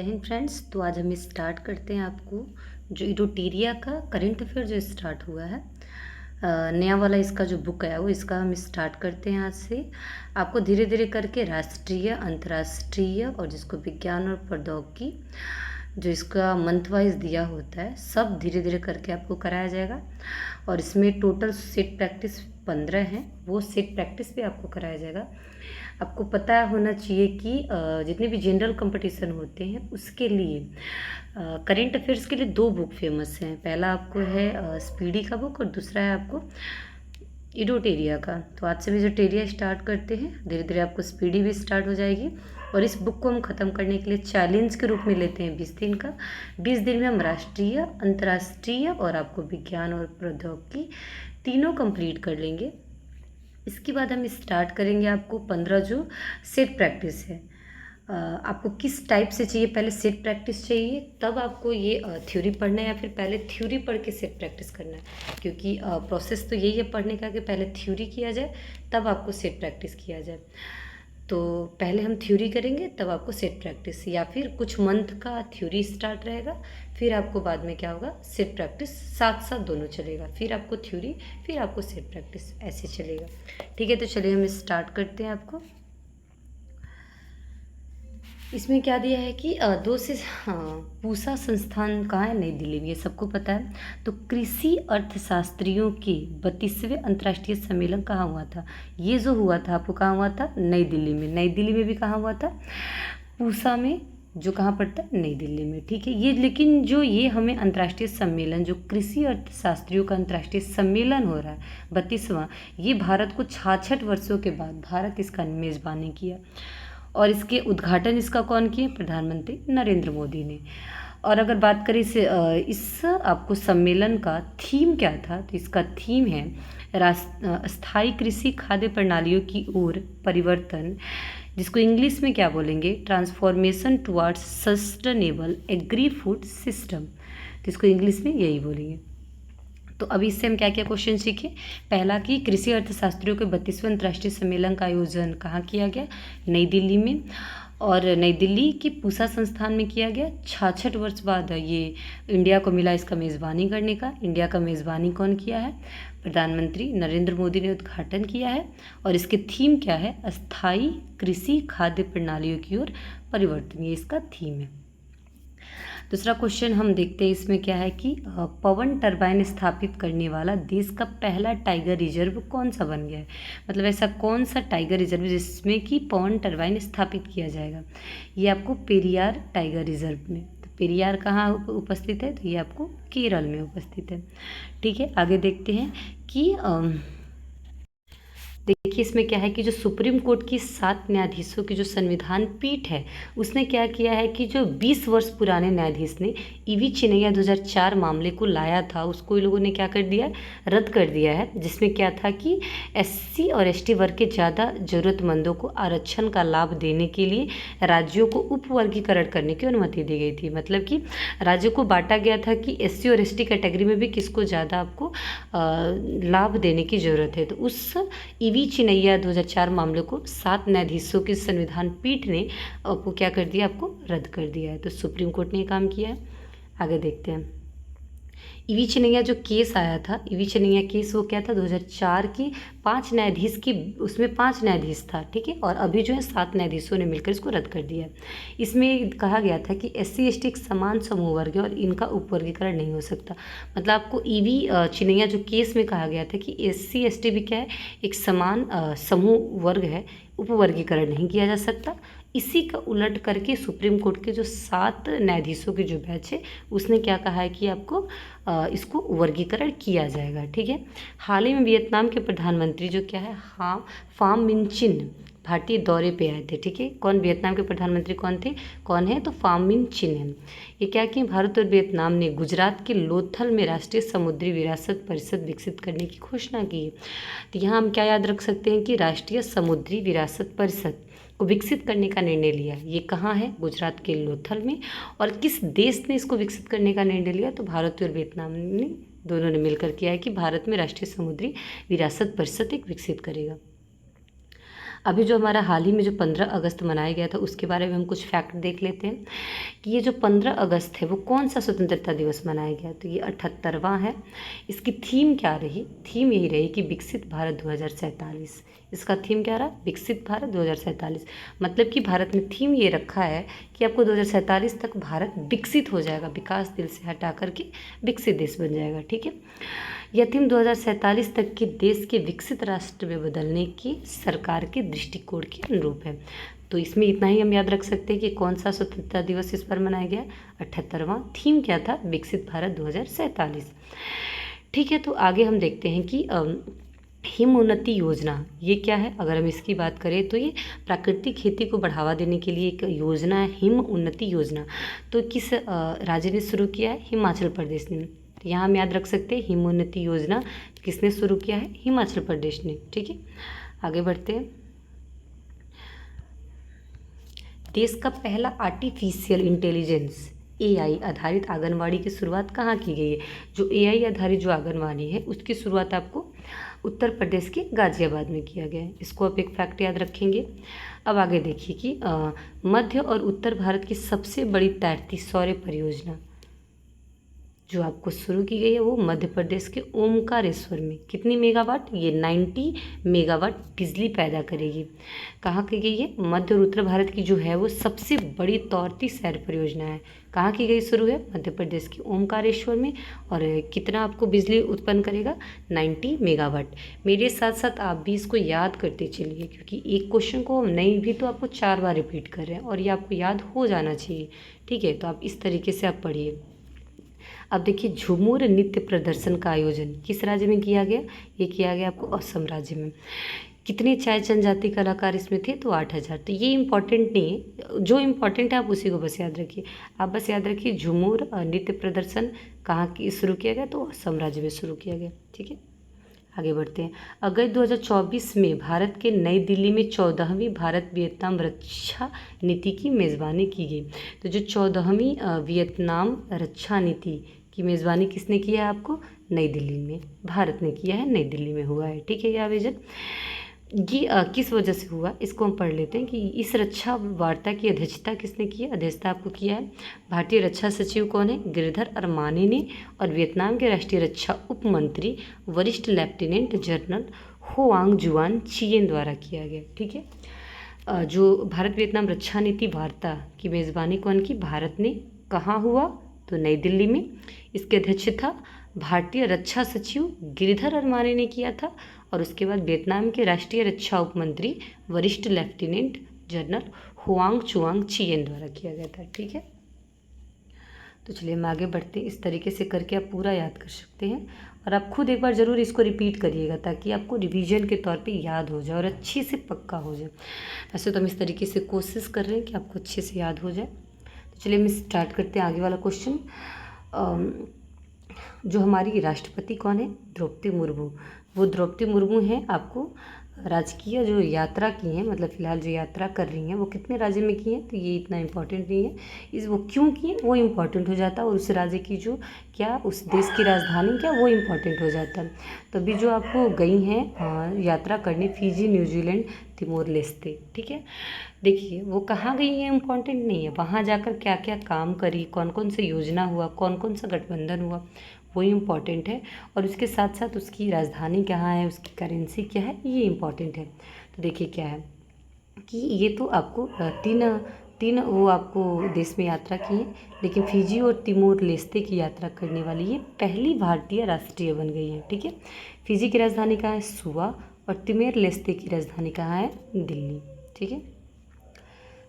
जय हिंद फ्रेंड्स। तो आज हम स्टार्ट करते हैं आपको जो इडोटेरिया का करंट अफेयर जो स्टार्ट हुआ है, नया वाला इसका जो बुक है वो इसका हम स्टार्ट करते हैं आज से। आपको धीरे धीरे करके राष्ट्रीय, अंतर्राष्ट्रीय और जिसको विज्ञान और प्रौद्योगिकी जो इसका मंथ वाइज दिया होता है सब धीरे धीरे करके आपको कराया जाएगा। और इसमें टोटल सेट प्रैक्टिस 15 हैं, वो सेट प्रैक्टिस भी आपको कराया जाएगा। आपको पता होना चाहिए कि जितने भी जनरल कंपटीशन होते हैं उसके लिए करेंट अफेयर्स के लिए 2 बुक फेमस हैं। पहला आपको है स्पीडी का बुक और दूसरा है आपको इडोटेरिया का। तो आज से भी जो टेरिया स्टार्ट करते हैं, धीरे धीरे आपको स्पीडी भी स्टार्ट हो जाएगी। और इस बुक को हम ख़त्म करने के लिए चैलेंज के रूप में लेते हैं 20 दिन का। 20 दिन में हम राष्ट्रीय, अंतर्राष्ट्रीय और आपको विज्ञान और प्रौद्योगिकी तीनों कंप्लीट कर लेंगे। इसके बाद हम स्टार्ट करेंगे आपको 15 जो सेट प्रैक्टिस है। आपको किस टाइप से चाहिए, पहले सेट प्रैक्टिस चाहिए तब आपको ये थ्योरी पढ़ना है या फिर पहले थ्योरी पढ़ के सेट प्रैक्टिस करना है? क्योंकि प्रोसेस तो यही है पढ़ने का कि पहले थ्योरी किया जाए तब आपको सेट प्रैक्टिस किया जाए। तो पहले हम थ्योरी करेंगे तब आपको सेट प्रैक्टिस, या फिर कुछ मंथ का थ्योरी स्टार्ट रहेगा, फिर आपको बाद में क्या होगा सेट प्रैक्टिस, साथ साथ दोनों चलेगा। फिर आपको थ्योरी, फिर आपको सेट प्रैक्टिस, ऐसे चलेगा। ठीक है, तो चलिए हम स्टार्ट करते हैं। आपको इसमें क्या दिया है कि दो से पूसा संस्थान कहाँ है, नई दिल्ली में, ये सबको पता है। तो कृषि अर्थशास्त्रियों के 32वें अंतर्राष्ट्रीय सम्मेलन कहाँ हुआ था? ये जो हुआ था आपको कहाँ हुआ था? नई दिल्ली में। नई दिल्ली में भी कहाँ हुआ था? पूसा में, जो कहाँ पड़ता है? नई दिल्ली में। ठीक है, ये लेकिन जो ये हमें अंतर्राष्ट्रीय सम्मेलन, जो कृषि अर्थशास्त्रियों का अंतर्राष्ट्रीय सम्मेलन हो रहा है 32वां, ये भारत को 66 वर्षों के बाद भारत इसका मेज़बानी किया। और इसके उद्घाटन इसका कौन किए? प्रधानमंत्री नरेंद्र मोदी ने। और अगर बात करें इस आपको सम्मेलन का थीम क्या था, तो इसका थीम है स्थायी कृषि खाद्य प्रणालियों की ओर परिवर्तन, जिसको इंग्लिश में क्या बोलेंगे? Transformation towards sustainable agri food system. तो इसको इंग्लिश में यही बोलेंगे। तो अभी इससे हम क्या क्या क्वेश्चन सीखे? पहला कि कृषि अर्थशास्त्रियों के 32वें अंतर्राष्ट्रीय सम्मेलन का आयोजन कहाँ किया गया? नई दिल्ली में। और नई दिल्ली की पूसा संस्थान में किया गया। 66 वर्ष बाद ये इंडिया को मिला इसका मेज़बानी करने का। इंडिया का मेज़बानी कौन किया है? प्रधानमंत्री नरेंद्र मोदी ने उद्घाटन किया है। और इसके थीम क्या है? स्थायी कृषि खाद्य प्रणालियों की ओर परिवर्तन, ये इसका थीम है। दूसरा क्वेश्चन हम देखते हैं, इसमें क्या है कि पवन टरबाइन स्थापित करने वाला देश का पहला टाइगर रिजर्व कौन सा बन गया है? मतलब ऐसा कौन सा टाइगर रिजर्व जिसमें कि पवन टरबाइन स्थापित किया जाएगा? ये आपको पेरियार टाइगर रिजर्व में। तो पेरियार कहाँ उपस्थित है? तो ये आपको केरल में उपस्थित है। ठीक है, आगे देखते हैं कि देखिए इसमें क्या है कि जो सुप्रीम कोर्ट की 7 न्यायाधीशों की जो संविधान पीठ है, उसने क्या किया है कि जो 20 वर्ष पुराने न्यायाधीश ने ईवी चिनैया 2004 मामले को लाया था, उसको इन लोगों ने क्या कर दिया है? रद्द कर दिया है। जिसमें क्या था कि एससी और एसटी वर्ग के ज़्यादा ज़रूरतमंदों को आरक्षण का लाभ देने के लिए राज्यों को उपवर्गीकरण करने की अनुमति दी गई थी। मतलब कि राज्यों को बांटा गया था कि एससी और एसटी कैटेगरी में भी किसको ज़्यादा आपको लाभ देने की ज़रूरत है। तो उस ईवी चिनैया 2004 मामले को 7 न्यायाधीशों की संविधान पीठ ने आपको क्या कर दिया? आपको रद्द कर दिया है। तो सुप्रीम कोर्ट ने ये काम किया है। आगे देखते हैं, ईवी चिनैया जो केस आया था, ईवी चिनैया केस वो क्या था? 2004 की 5 न्यायाधीश की, उसमें 5 न्यायाधीश था। ठीक है, और अभी जो है 7 न्यायाधीशों ने मिलकर इसको रद्द कर दिया है। इसमें कहा गया था कि एससी एसटी एक समान समूह वर्ग है और इनका उपवर्गीकरण नहीं हो सकता। मतलब आपको ईवी चिनैया जो केस में कहा गया था कि एससी एसटी भी क्या है? एक समान समूह वर्ग है, उपवर्गीकरण नहीं किया जा सकता। इसी का उलट करके सुप्रीम कोर्ट के जो 7 न्यायाधीशों की जो बैच है, उसने क्या कहा है कि आपको इसको वर्गीकरण किया जाएगा। ठीक है, हाल ही में वियतनाम के प्रधानमंत्री जो क्या है, हाँ, फाम मिनचिन भारतीय दौरे पे आए थे। ठीक है, कौन? वियतनाम के प्रधानमंत्री कौन थे? कौन है? तो फाम मिनचिन है। ये क्या किए? भारत और वियतनाम ने गुजरात के लोथल में राष्ट्रीय समुद्री विरासत परिषद विकसित करने की घोषणा की। तो यहाँ हम क्या याद रख सकते हैं कि राष्ट्रीय समुद्री विरासत परिषद को विकसित करने का निर्णय लिया। ये कहाँ है? गुजरात के लोथल में। और किस देश ने इसको विकसित करने का निर्णय लिया? तो भारत और वियतनाम ने, दोनों ने मिलकर किया है कि भारत में राष्ट्रीय समुद्री विरासत परिषद एक विकसित करेगा। अभी जो हमारा हाल ही में जो 15 अगस्त मनाया गया था उसके बारे में हम कुछ फैक्ट देख लेते हैं कि ये जो 15 अगस्त है वो कौन सा स्वतंत्रता दिवस मनाया गया। तो ये 78वां है। इसकी थीम क्या रही? थीम यही रही कि विकसित भारत 2047। इसका थीम क्या रहा? विकसित भारत 2047। मतलब कि भारत ने थीम ये रखा है कि आपको 2047 तक भारत विकसित हो जाएगा, विकास दिल से हटा करके विकसित देश बन जाएगा। ठीक है, यह थीम 2047 तक के देश के विकसित राष्ट्र में बदलने की सरकार के दृष्टिकोण के अनुरूप है। तो इसमें इतना ही हम याद रख सकते हैं कि कौन सा स्वतंत्रता दिवस इस पर मनाया गया, 78वां। थीम क्या था? विकसित भारत 2047। ठीक है, तो आगे हम देखते हैं कि हिम उन्नति योजना ये क्या है। अगर हम इसकी बात करें तो ये प्राकृतिक खेती को बढ़ावा देने के लिए एक योजना है, हिम उन्नति योजना। तो किस राज्य ने शुरू किया है? हिमाचल प्रदेश ने। तो यहाँ हम याद रख सकते हैं हिम उन्नति योजना किसने शुरू किया है? हिमाचल प्रदेश ने। ठीक है, आगे बढ़ते हैं। देश का पहला आर्टिफिशियल इंटेलिजेंस AI आधारित आंगनवाड़ी की शुरुआत कहाँ की गई है? जो AI आधारित जो आंगनवाड़ी है उसकी शुरुआत आपको उत्तर प्रदेश के गाजियाबाद में किया गया है। इसको आप एक फैक्ट याद रखेंगे। अब आगे देखिए कि मध्य और उत्तर भारत की सबसे बड़ी तैरती सौर परियोजना जो आपको शुरू की गई है वो मध्य प्रदेश के ओमकारेश्वर में। कितनी मेगावाट? ये 90 मेगावाट बिजली पैदा करेगी। कहाँ की गई है? मध्य और उत्तर भारत की जो है वो सबसे बड़ी तैरती सौर परियोजना है। कहाँ की गई? शुरू है मध्य प्रदेश के ओमकारेश्वर में। और कितना आपको बिजली उत्पन्न करेगा? 90 मेगावाट। मेरे साथ साथ आप भी इसको याद करते चलिए, क्योंकि एक क्वेश्चन को हम नहीं भी तो आपको 4 बार रिपीट कर रहे हैं और ये आपको याद हो जाना चाहिए। ठीक है, तो आप इस तरीके से आप पढ़िए। अब देखिए, झूमर नृत्य प्रदर्शन का आयोजन किस राज्य में किया गया? ये किया गया आपको असम राज्य में। कितने चाय जनजाति कलाकार इसमें थे? तो 8000। तो ये इम्पॉर्टेंट नहीं है, जो इम्पॉर्टेंट है आप उसी को बस याद रखिए। आप बस याद रखिए झूमर नृत्य प्रदर्शन कहाँ की शुरू किया गया? तो असम राज्य में शुरू किया गया। ठीक है, आगे बढ़ते हैं। अगस्त 2024 में भारत के नई दिल्ली में 14वीं भारत वियतनाम रक्षा नीति की मेज़बानी की गई। तो जो 14वीं वियतनाम रक्षा नीति की मेज़बानी किसने किया है? आपको नई दिल्ली में भारत ने किया है, नई दिल्ली में हुआ है। ठीक है, ये आयोजन ये किस वजह से हुआ इसको हम पढ़ लेते हैं कि इस रक्षा वार्ता की अध्यक्षता किसने की है? अध्यक्षता आपको किया है भारतीय रक्षा सचिव कौन है? गिरधर अरमानी ने। और वियतनाम के राष्ट्रीय रक्षा उप मंत्री वरिष्ठ लेफ्टिनेंट जनरल होआंग जुआन चियन द्वारा किया गया। ठीक है, जो भारत वियतनाम रक्षा नीति वार्ता की मेज़बानी कौन की? भारत ने। कहाँ हुआ? तो नई दिल्ली में। इसके अध्यक्ष था भारतीय रक्षा सचिव गिरधर अरमानी ने किया था। और उसके बाद वियतनाम के राष्ट्रीय रक्षा उप मंत्री वरिष्ठ लेफ्टिनेंट जनरल हुआंग चुआंग चियन द्वारा किया गया था। ठीक है, तो चलिए हम आगे बढ़ते हैं। इस तरीके से करके आप पूरा याद कर सकते हैं और आप खुद एक बार ज़रूर इसको रिपीट करिएगा ताकि आपको रिवीजन के तौर पे याद हो जाए और अच्छे से पक्का हो जाए। वैसे तो हम इस तरीके से कोशिश कर रहे हैं कि आपको अच्छे से याद हो जाए। तो चलिए हम स्टार्ट करते हैं आगे वाला क्वेश्चन। जो हमारी राष्ट्रपति कौन है? द्रौपदी मुर्मू। वो द्रौपदी मुर्मू हैं आपको राजकीय जो यात्रा की हैं, मतलब फ़िलहाल जो यात्रा कर रही हैं वो कितने राज्य में की हैं? तो ये इतना इम्पोर्टेंट नहीं है, इस वो क्यों की हैं वो इम्पोर्टेंट हो जाता है। और उस राज्य की जो क्या उस देश की राजधानी क्या वो इम्पोर्टेंट हो जाता है। तो अभी जो आपको गई हैं यात्रा करने फिजी, न्यूजीलैंड, तिमोर लेस्ते। ठीक है, देखिए वो कहाँ गई है इम्पोर्टेंट नहीं है, वहाँ जाकर क्या क्या काम करी, कौन कौन सा योजना हुआ, कौन कौन सा गठबंधन हुआ वो इम्पॉर्टेंट है। और उसके साथ साथ उसकी राजधानी कहाँ है, उसकी करेंसी क्या है, ये इम्पॉर्टेंट है। तो देखिए क्या है कि ये तो आपको तीन वो आपको देश में यात्रा की है, लेकिन फिजी और तिमोर लेस्ते की यात्रा करने वाली ये पहली भारतीय राष्ट्रीय बन गई है। ठीक है, फिजी की राजधानी कहाँ है? सुवा। और तिमोर लेस्ते की राजधानी कहाँ है? दिल्ली। ठीक है,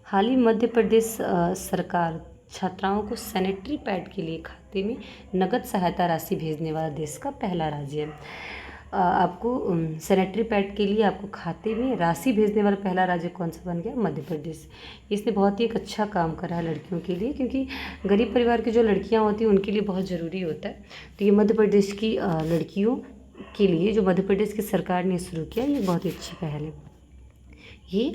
हाल ही मध्य प्रदेश सरकार छात्राओं को सैनिटरी पैड के लिए खाते में नगद सहायता राशि भेजने वाला देश का पहला राज्य है। आपको सैनिटरी पैड के लिए आपको खाते में राशि भेजने वाला पहला राज्य कौन सा बन गया? मध्य प्रदेश। इसने बहुत ही एक अच्छा काम करा है लड़कियों के लिए, क्योंकि गरीब परिवार की जो लड़कियां होती हैं उनके लिए बहुत ज़रूरी होता है। तो ये मध्य प्रदेश की लड़कियों के लिए जो मध्य प्रदेश की सरकार ने शुरू किया, ये बहुत ही अच्छी पहल है। ये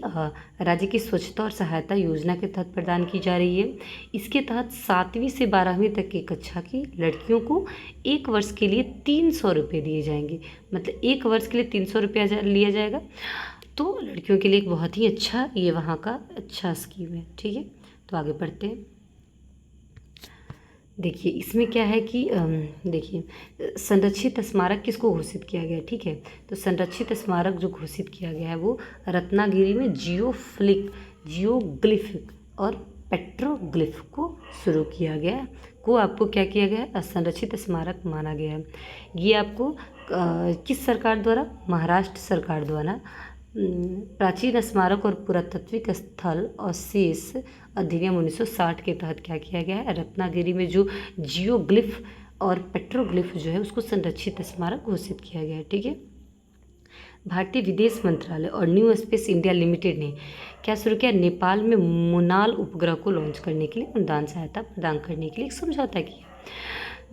राज्य की स्वच्छता और सहायता योजना के तहत प्रदान की जा रही है। इसके तहत 7वीं से 12वीं तक की कक्षा की लड़कियों को 1 वर्ष के लिए 300 रुपये दिए जाएंगे। मतलब 1 वर्ष के लिए 300 रुपया लिया जाएगा। तो लड़कियों के लिए एक बहुत ही अच्छा ये वहाँ का अच्छा स्कीम है। ठीक है, तो आगे बढ़ते हैं। देखिए इसमें क्या है कि देखिए संरक्षित स्मारक किसको घोषित किया गया है। ठीक है, तो संरक्षित स्मारक जो घोषित किया गया है वो रत्नागिरी में जियोग्लिफिक और पेट्रोग्लिफ को शुरू किया गया है, को आपको क्या किया गया है, संरक्षित स्मारक माना गया है। ये आपको किस सरकार द्वारा, महाराष्ट्र सरकार द्वारा प्राचीन स्मारक और पुरातात्विक स्थल और शेष अधिनियम 1960 के तहत क्या किया गया है, रत्नागिरी में जो जियोग्लिफ और पेट्रोग्लिफ जो है उसको संरक्षित स्मारक घोषित किया गया है। ठीक है, भारतीय विदेश मंत्रालय और न्यू स्पेस इंडिया लिमिटेड ने क्या शुरू किया, नेपाल में मोनाल उपग्रह को लॉन्च करने के लिए अनुदान सहायता प्रदान करने के लिए एक समझौता किया।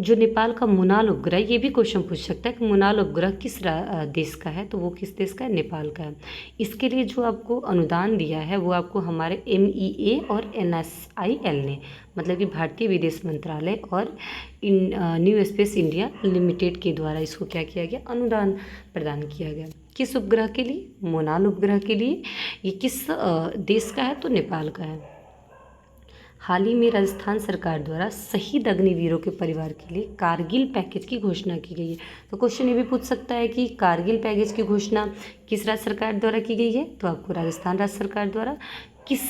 जो नेपाल का मोनाल उपग्रह, ये भी क्वेश्चन पूछ सकता है कि मोनाल उपग्रह किस देश का है, तो वो किस देश का है, नेपाल का है। इसके लिए जो आपको अनुदान दिया है वो आपको हमारे MEA और NSIL ने, मतलब कि भारतीय विदेश मंत्रालय और न्यू स्पेस इंडिया लिमिटेड के द्वारा इसको क्या किया गया, अनुदान प्रदान किया गया। किस उपग्रह के लिए, मोनाल उपग्रह के लिए। ये किस देश का है, तो नेपाल का है। हाल ही में राजस्थान सरकार द्वारा शहीद अग्निवीरों के परिवार के लिए कारगिल पैकेज की घोषणा की गई है। तो क्वेश्चन ये भी पूछ सकता है कि कारगिल पैकेज की घोषणा किस राज्य सरकार द्वारा की गई है, तो आपको राजस्थान राज्य सरकार द्वारा। किस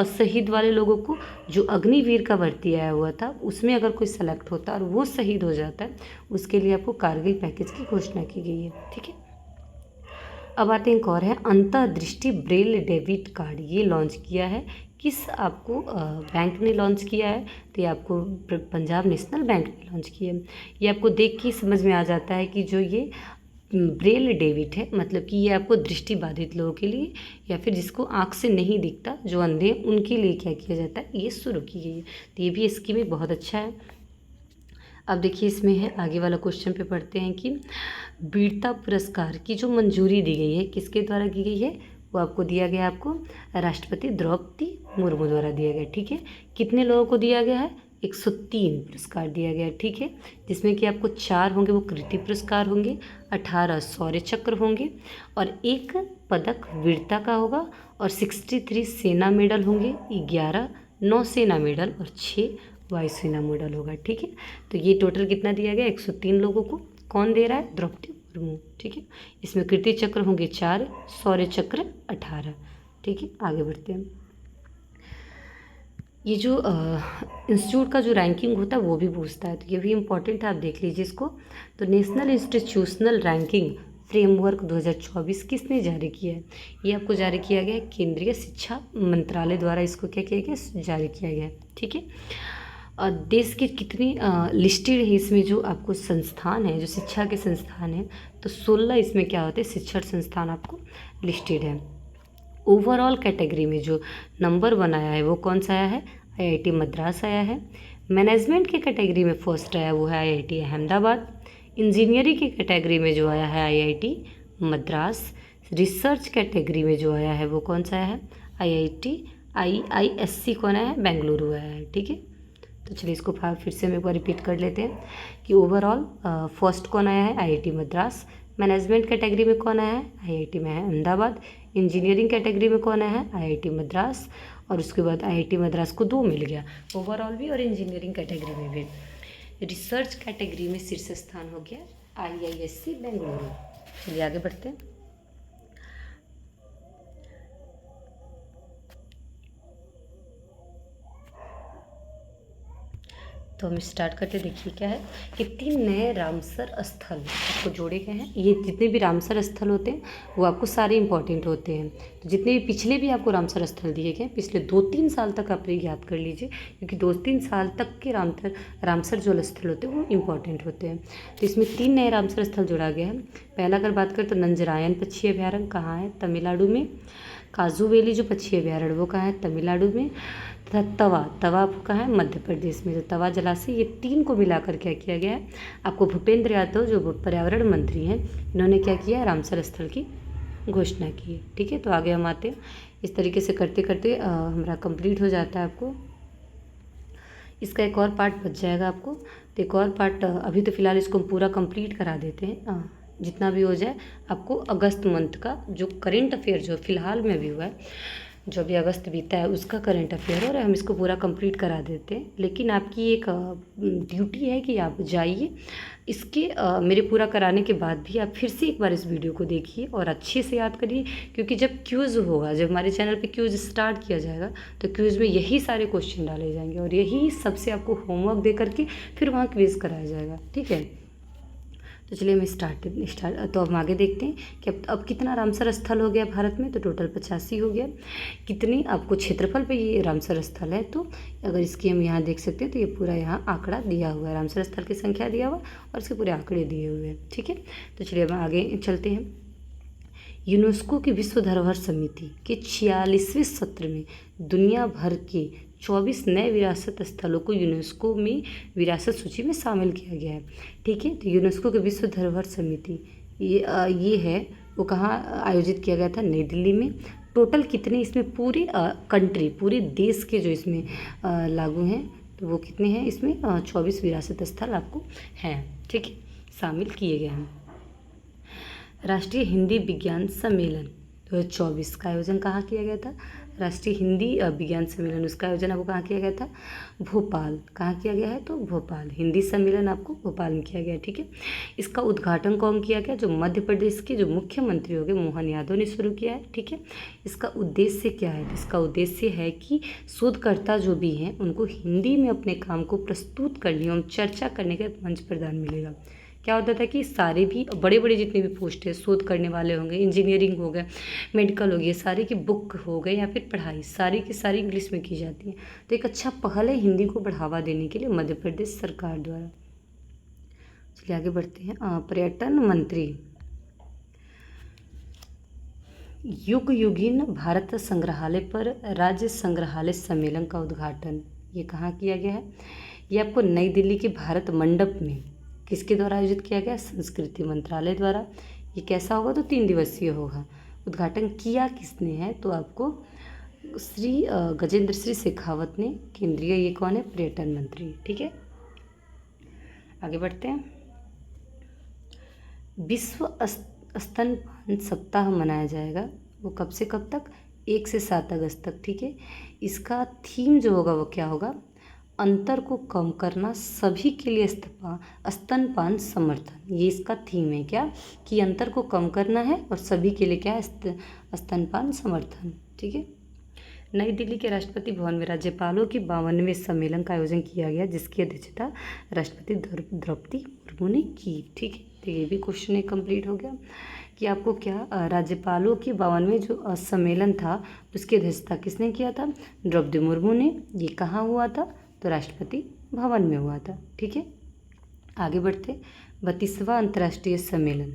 शहीद वाले लोगों को, जो अग्निवीर का भर्ती आया हुआ था उसमें अगर कोई सेलेक्ट होता है और वो शहीद हो जाता है, उसके लिए आपको कारगिल पैकेज की घोषणा की गई है। ठीक है, अब आते हैं एक और है अंतर्दृष्टि ब्रेल डेबिट कार्ड। ये लॉन्च किया है किस आपको बैंक ने लॉन्च किया है, तो ये आपको पंजाब नेशनल बैंक ने लॉन्च किया है। ये आपको देख के समझ में आ जाता है कि जो ये ब्रेल डेबिट है, मतलब कि ये आपको दृष्टि बाधित लोगों के लिए या फिर जिसको आँख से नहीं दिखता, जो अंधे हैं उनके लिए क्या किया जाता है, ये शुरू की गई है। तो ये भी स्कीम एक बहुत अच्छा है। अब देखिए इसमें है आगे वाला क्वेश्चन पे पढ़ते हैं कि वीरता पुरस्कार की जो मंजूरी दी गई है किसके द्वारा की गई है, वो आपको दिया गया, आपको राष्ट्रपति द्रौपदी मुर्मू द्वारा दिया गया। ठीक है, कितने लोगों को दिया गया है, 103 पुरस्कार दिया गया है। ठीक है, जिसमें कि आपको 4 होंगे वो कृति पुरस्कार होंगे, 18 शौर्य चक्र होंगे और 1 पदक वीरता का होगा और 63 सेना मेडल होंगे, 11 नौसेना मेडल और 6 वायुसेना मेडल होगा। ठीक है, तो ये टोटल कितना दिया गया, 103 लोगों को। कौन दे रहा है, द्रौपदी मुर्मू। ठीक है, इसमें कीर्ति चक्र होंगे 4, शौर्य चक्र 18। ठीक है, आगे बढ़ते हैं। ये जो इंस्टीट्यूट का जो रैंकिंग होता है वो भी पूछता है, तो ये भी इम्पोर्टेंट है, आप देख लीजिए इसको। तो नेशनल इंस्टीट्यूशनल रैंकिंग फ्रेमवर्क 2024 किसने जारी किया है, ये आपको जारी किया गया है केंद्रीय शिक्षा मंत्रालय द्वारा। इसको क्या किया गया, जारी किया गया है। ठीक है, देश के कितनी लिस्टेड है इसमें जो आपको संस्थान है, जो शिक्षा के संस्थान हैं, तो 16 इसमें क्या होते हैं, शिक्षण संस्थान आपको लिस्टेड है। ओवरऑल कैटेगरी में जो नंबर 1 आया है वो कौन सा आया है, IIT मद्रास आया है। मैनेजमेंट के कैटेगरी में फर्स्ट आया वो है IIT अहमदाबाद। इंजीनियरिंग की कैटेगरी में जो आया है IIT मद्रास। रिसर्च कैटेगरी में जो आया है वो कौन सा आया है, IISc कौन आया है, बेंगलुरु आया है। ठीक है, तो चलिए इसको फिर से हम एक बार रिपीट कर लेते हैं कि ओवरऑल फर्स्ट कौन आया है, IIT मद्रास। मैनेजमेंट कैटेगरी में कौन आया है, IIT में है अहमदाबाद। इंजीनियरिंग कैटेगरी में कौन आया है, IIT मद्रास। और उसके बाद IIT मद्रास को 2 मिल गया, ओवरऑल भी और इंजीनियरिंग कैटेगरी में भी। रिसर्च कैटेगरी में शीर्ष स्थान हो गया IISc बेंगलुरु। चलिए आगे बढ़ते हैं। तो हम स्टार्ट करते, देखिए क्या है कि 3 नए रामसर स्थल आपको जोड़े गए हैं। ये जितने भी रामसर स्थल होते हैं वो आपको सारे इंपॉर्टेंट होते हैं। तो जितने भी पिछले भी आपको रामसर स्थल दिए गए, पिछले 2-3 साल तक आप ये याद कर लीजिए, क्योंकि 2-3 साल तक के रामसर जो स्थल होते हैं वो इंपॉर्टेंट होते हैं। तो इसमें 3 नए रामसर स्थल जोड़ा गया है। पहला अगर बात करें तो नंजरायन पक्षी अभ्यारण्य कहाँ है, तमिलनाडु में। काजूवेली जो पक्षी अभ्यारण्य वो कहाँ है, तमिलनाडु में। तथा तवा आपको कहाँ है, मध्य प्रदेश में। जो तवा जलाशय, ये 3 को मिलाकर क्या किया गया है, आपको भूपेंद्र यादव जो पर्यावरण मंत्री हैं, इन्होंने क्या किया है, रामसर स्थल की घोषणा की है। ठीक है, तो आगे हम आते हैं। इस तरीके से करते करते हमारा कंप्लीट हो जाता है। आपको इसका एक और पार्ट बच जाएगा आपको, तो एक और पार्ट अभी तो फ़िलहाल इसको हम पूरा कंप्लीट करा देते हैं। जितना भी हो जाए आपको अगस्त मंथ का जो करेंट अफेयर जो फिलहाल में भी हुआ है, जो अभी अगस्त बीता है उसका करंट अफेयर और हम इसको पूरा कंप्लीट करा देते हैं। लेकिन आपकी एक ड्यूटी है कि आप जाइए इसके मेरे पूरा कराने के बाद भी आप फिर से एक बार इस वीडियो को देखिए और अच्छे से याद करिए, क्योंकि जब क्यूज़ होगा, जब हमारे चैनल पे क्यूज़ स्टार्ट किया जाएगा तो क्यूज़ में यही सारे क्वेश्चन डाले जाएंगे और यही सबसे आपको होमवर्क दे करके फिर वहाँ क्विज़ कराया जाएगा। ठीक है, तो चलिए हम स्टार्ट तो अब हम आगे देखते हैं कि अब कितना रामसर स्थल हो गया भारत में। तो टोटल 85 हो गया। कितनी आपको क्षेत्रफल पे ये रामसर स्थल है, तो अगर इसकी हम यहाँ देख सकते हैं तो ये पूरा यहाँ आंकड़ा दिया हुआ है, रामसर स्थल की संख्या दिया हुआ और इसके पूरे आंकड़े दिए हुए हैं। ठीक है, तो चलिए अब आगे चलते हैं। यूनेस्को की विश्व धरोहर समिति के 46वें सत्र में दुनिया भर के 24 नए विरासत स्थलों को यूनेस्को में विरासत सूची में शामिल किया गया है। ठीक है, तो यूनेस्को के विश्व धरोहर समिति ये है वो कहाँ आयोजित किया गया था, नई दिल्ली में। टोटल कितने इसमें पूरे कंट्री, पूरे देश के जो इसमें लागू हैं, तो वो कितने हैं इसमें 24 विरासत स्थल आपको हैं। ठीक है, शामिल किए गए हैं। राष्ट्रीय हिंदी विज्ञान सम्मेलन 2024 का आयोजन कहाँ किया गया था, राष्ट्रीय हिंदी विज्ञान सम्मेलन, उसका आयोजन आपको कहाँ किया गया था, भोपाल। कहाँ किया गया है, तो भोपाल। हिंदी सम्मेलन आपको भोपाल में किया गया है। ठीक है, इसका उद्घाटन कौन किया गया, जो मध्य प्रदेश के जो मुख्यमंत्री हो गए मोहन यादव ने शुरू किया है। ठीक है, इसका उद्देश्य क्या है, इसका उद्देश्य है कि शोधकर्ता जो भी हैं उनको हिंदी में अपने काम को प्रस्तुत करने एवं चर्चा करने का एक मंच प्रदान मिलेगा। क्या होता था कि सारे भी बड़े बड़े जितने भी पोस्ट है, शोध करने वाले होंगे, इंजीनियरिंग हो गए, मेडिकल हो गया, सारे की बुक हो गए या फिर पढ़ाई सारी की सारी इंग्लिश में की जाती है। तो एक अच्छा पहल है हिंदी को बढ़ावा देने के लिए मध्य प्रदेश सरकार द्वारा। चलिए आगे बढ़ते हैं। पर्यटन मंत्री युग युगीन भारत संग्रहालय पर राज्य संग्रहालय सम्मेलन का उद्घाटन ये कहाँ किया गया है, ये आपको नई दिल्ली के भारत मंडप में किसके द्वारा आयोजित किया गया, संस्कृति मंत्रालय द्वारा। ये कैसा होगा, तो 3 दिवसीय होगा। उद्घाटन किया किसने है, तो आपको श्री गजेंद्र सिंह शेखावत ने, केंद्रीय ये कौन है, पर्यटन मंत्री। ठीक है, आगे बढ़ते हैं। विश्व स्तनपान सप्ताह मनाया जाएगा, वो कब से कब तक, 1 से 7 अगस्त तक। ठीक है, इसका थीम जो होगा वो क्या होगा, अंतर को कम करना, सभी के लिए स्तनपान समर्थन। ये इसका थीम है क्या, कि अंतर को कम करना है और सभी के लिए क्या है, स्तनपान समर्थन। ठीक है, नई दिल्ली के राष्ट्रपति भवन में राज्यपालों के 52वें सम्मेलन का आयोजन किया गया, जिसकी अध्यक्षता राष्ट्रपति द्रौपदी मुर्मू ने की। ठीक है, तो ये भी क्वेश्चन कंप्लीट हो गया कि आपको क्या राज्यपालों के 52वें जो सम्मेलन था उसकी अध्यक्षता किसने किया था, द्रौपदी मुर्मू ने। ये कहाँ हुआ था, तो राष्ट्रपति भवन में हुआ था। ठीक है, आगे बढ़ते। 32वां अंतर्राष्ट्रीय सम्मेलन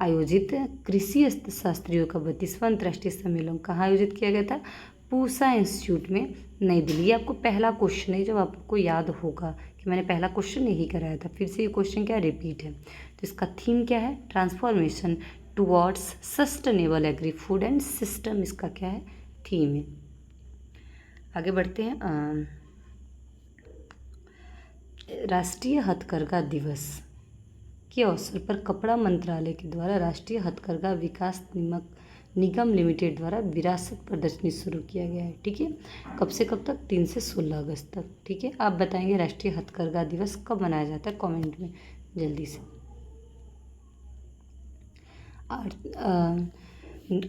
आयोजित, कृषि शास्त्रियों का 32वां अंतर्राष्ट्रीय सम्मेलन कहाँ आयोजित किया गया था, पूसा इंस्टीट्यूट में, नई दिल्ली। आपको पहला क्वेश्चन है, जब आपको याद होगा कि मैंने पहला क्वेश्चन यही कराया था, फिर से ये क्वेश्चन क्या रिपीट है। तो इसका थीम क्या है, transformation towards sustainable agri food and system, इसका क्या है, थीम है। आगे बढ़ते हैं। राष्ट्रीय हथकरघा दिवस के अवसर पर कपड़ा मंत्रालय के द्वारा राष्ट्रीय हथकरघा विकास निगम लिमिटेड द्वारा विरासत प्रदर्शनी शुरू किया गया है। ठीक है, कब से कब तक, 3 से 16 अगस्त तक। ठीक है, आप बताएंगे राष्ट्रीय हथकरघा दिवस कब मनाया जाता है, कमेंट में जल्दी से।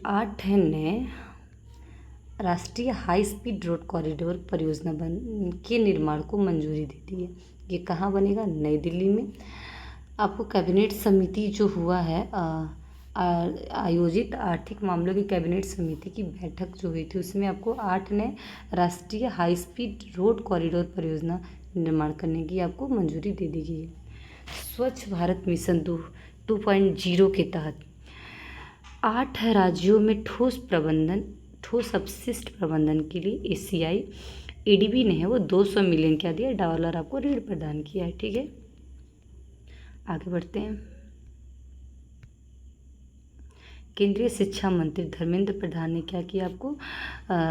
8 है नए राष्ट्रीय हाई स्पीड रोड कॉरिडोर परियोजना के निर्माण को मंजूरी दे दी है। ये कहाँ बनेगा, नई दिल्ली में। आपको कैबिनेट समिति जो हुआ है आयोजित आर्थिक मामलों की कैबिनेट समिति की बैठक जो हुई थी, उसमें आपको 8 नए राष्ट्रीय हाई स्पीड रोड कॉरिडोर परियोजना निर्माण करने की आपको मंजूरी दे दी गई है। स्वच्छ भारत मिशन 2.0 के तहत 8 राज्यों में ठोस अपशिष्ट प्रबंधन के लिए एशियाई एडीबी ने है वो $200 मिलियन क्या दिया, डॉलर आपको ऋण प्रदान किया है। ठीक है, आगे बढ़ते हैं। केंद्रीय शिक्षा मंत्री धर्मेंद्र प्रधान ने क्या किया, आपको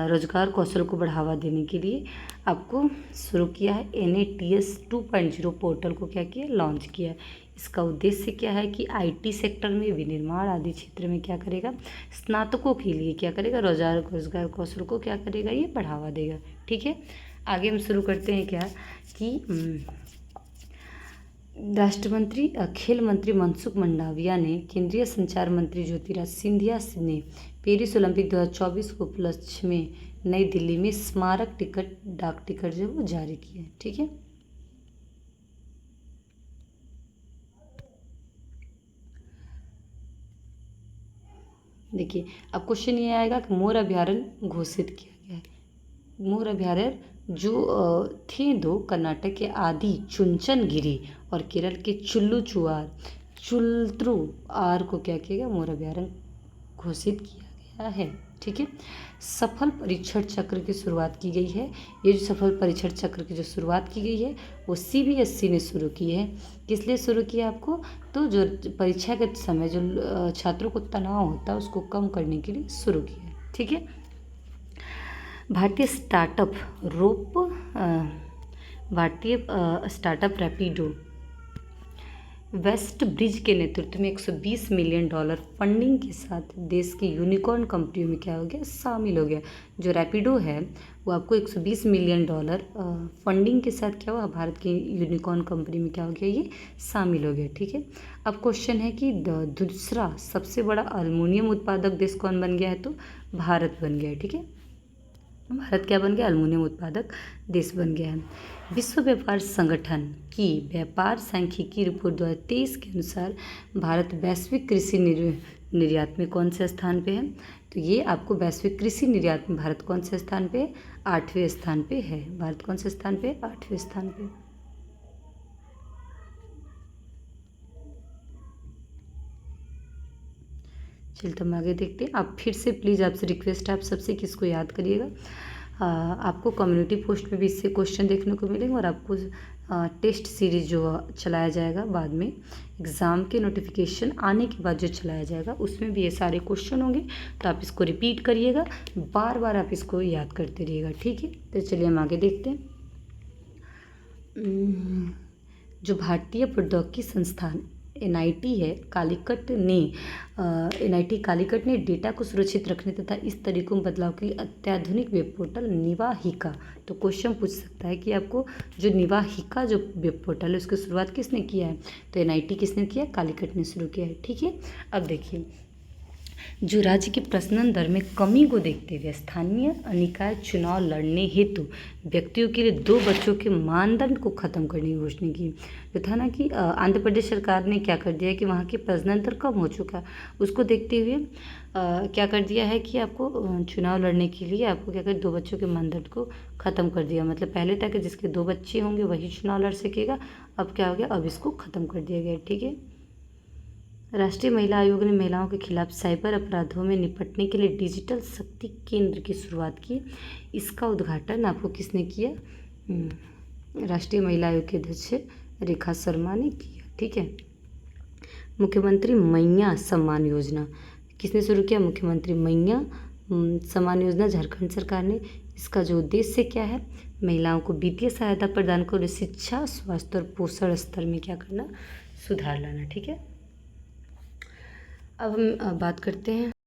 रोजगार कौशल को बढ़ावा देने के लिए आपको शुरू किया है NATS 2.0 पोर्टल को क्या किया, लॉन्च किया है। इसका उद्देश्य क्या है कि आईटी सेक्टर में, विनिर्माण आदि क्षेत्र में क्या करेगा, स्नातकों के लिए क्या करेगा, रोजगार कौशल को क्या करेगा, ये बढ़ावा देगा। ठीक है, आगे हम शुरू करते हैं क्या कि खेल मंत्री मनसुख मंडाविया ने केंद्रीय संचार मंत्री ज्योतिराज सिंधिया ने पेरिस ओलंपिक 2024 के उपलक्ष्य में नई दिल्ली में स्मारक डाक टिकट जो वो जारी किए हैं। ठीक है, देखिए अब क्वेश्चन ये आएगा कि मोर अभ्यारण्य घोषित किया गया है। मोर अभ्यारण्य जो थे दो, कर्नाटक के आदि चुंचनगिरी और केरल के चुल्त्रू आर को क्या किया गया, मोर अभ्यारण्य घोषित किया गया है। ठीक है, सफल परीक्षण चक्र की शुरुआत की गई है। ये जो सफल परीक्षण चक्र की जो शुरुआत की गई है वो सीबीएसई ने शुरू की है। किस लिए शुरू किया आपको, तो जो परीक्षा के समय जो छात्रों को तनाव होता है उसको कम करने के लिए शुरू किया है। ठीक है, भारतीय स्टार्टअप रैपिडो वेस्ट ब्रिज के नेतृत्व में $120 मिलियन फंडिंग के साथ देश की यूनिकॉर्न कंपनियों में क्या हो गया, शामिल हो गया। जो रैपिडो है वो आपको $120 मिलियन फंडिंग के साथ क्या हुआ, भारत की यूनिकॉर्न कंपनी में क्या हो गया, ये शामिल हो गया। ठीक है, अब क्वेश्चन है कि दूसरा सबसे बड़ा अल्मुनियम उत्पादक देश कौन बन गया है, तो भारत बन गया है। ठीक है, भारत क्या बन गया, अल्मुनियम उत्पादक देश बन गया है। विश्व व्यापार संगठन की व्यापार सांख्यिकी रिपोर्ट 2023 के अनुसार भारत वैश्विक कृषि निर्यात में कौन से स्थान पे है, तो ये आपको वैश्विक कृषि निर्यात में भारत कौन से स्थान पे, 8वें स्थान पे है। भारत कौन से स्थान पे, 8वें स्थान पे। चलिए तो हम आगे देखते हैं। आप फिर से प्लीज़ आपसे रिक्वेस्ट है, आप सबसे किसको याद करिएगा। आपको कम्युनिटी पोस्ट पे भी इससे क्वेश्चन देखने को मिलेंगे और आपको टेस्ट सीरीज जो चलाया जाएगा बाद में एग्ज़ाम के नोटिफिकेशन आने के बाद जो चलाया जाएगा उसमें भी ये सारे क्वेश्चन होंगे, तो आप इसको रिपीट करिएगा, बार बार आप इसको याद करते रहिएगा। ठीक है, तो चलिए हम आगे देखते हैं। जो भारतीय प्रौद्योगिकी संस्थान NIT है NIT कालीकट ने डेटा को सुरक्षित रखने तथा इस तरीकों में बदलाव के लिए अत्याधुनिक वेब पोर्टल निवाहिका, तो क्वेश्चन पूछ सकता है कि आपको जो निवाहिका जो वेब पोर्टल है उसकी शुरुआत किसने किया है, तो NIT किसने किया, कालीकट ने शुरू किया है। ठीक है, अब देखिए जो राज्य की प्रजनन दर में कमी को देखते हुए स्थानीय निकाय चुनाव लड़ने हेतु व्यक्तियों के लिए 2 बच्चों के मानदंड को खत्म करने की घोषणा की। जो था ना कि आंध्र प्रदेश सरकार ने क्या कर दिया है कि वहाँ की प्रजनन दर कम हो चुका, उसको देखते हुए क्या कर दिया है कि आपको चुनाव लड़ने के लिए आपको क्या कर 2 बच्चों के मानदंड को ख़त्म कर दिया। मतलब पहले था कि जिसके 2 बच्चे होंगे वही चुनाव लड़ सकेगा, अब क्या हो गया, अब इसको ख़त्म कर दिया गया। ठीक है, राष्ट्रीय महिला आयोग ने महिलाओं के खिलाफ साइबर अपराधों में निपटने के लिए डिजिटल शक्ति केंद्र की शुरुआत की। इसका उद्घाटन आपको किसने किया, राष्ट्रीय महिला आयोग के अध्यक्ष रेखा शर्मा ने किया। ठीक है, मुख्यमंत्री मैया सम्मान योजना किसने शुरू किया, मुख्यमंत्री मैया सम्मान योजना झारखंड सरकार ने। इसका जो उद्देश्य क्या है, महिलाओं को वित्तीय सहायता प्रदान कर शिक्षा, स्वास्थ्य और पोषण स्तर में क्या करना, सुधार लाना। ठीक है, अब हम बात करते हैं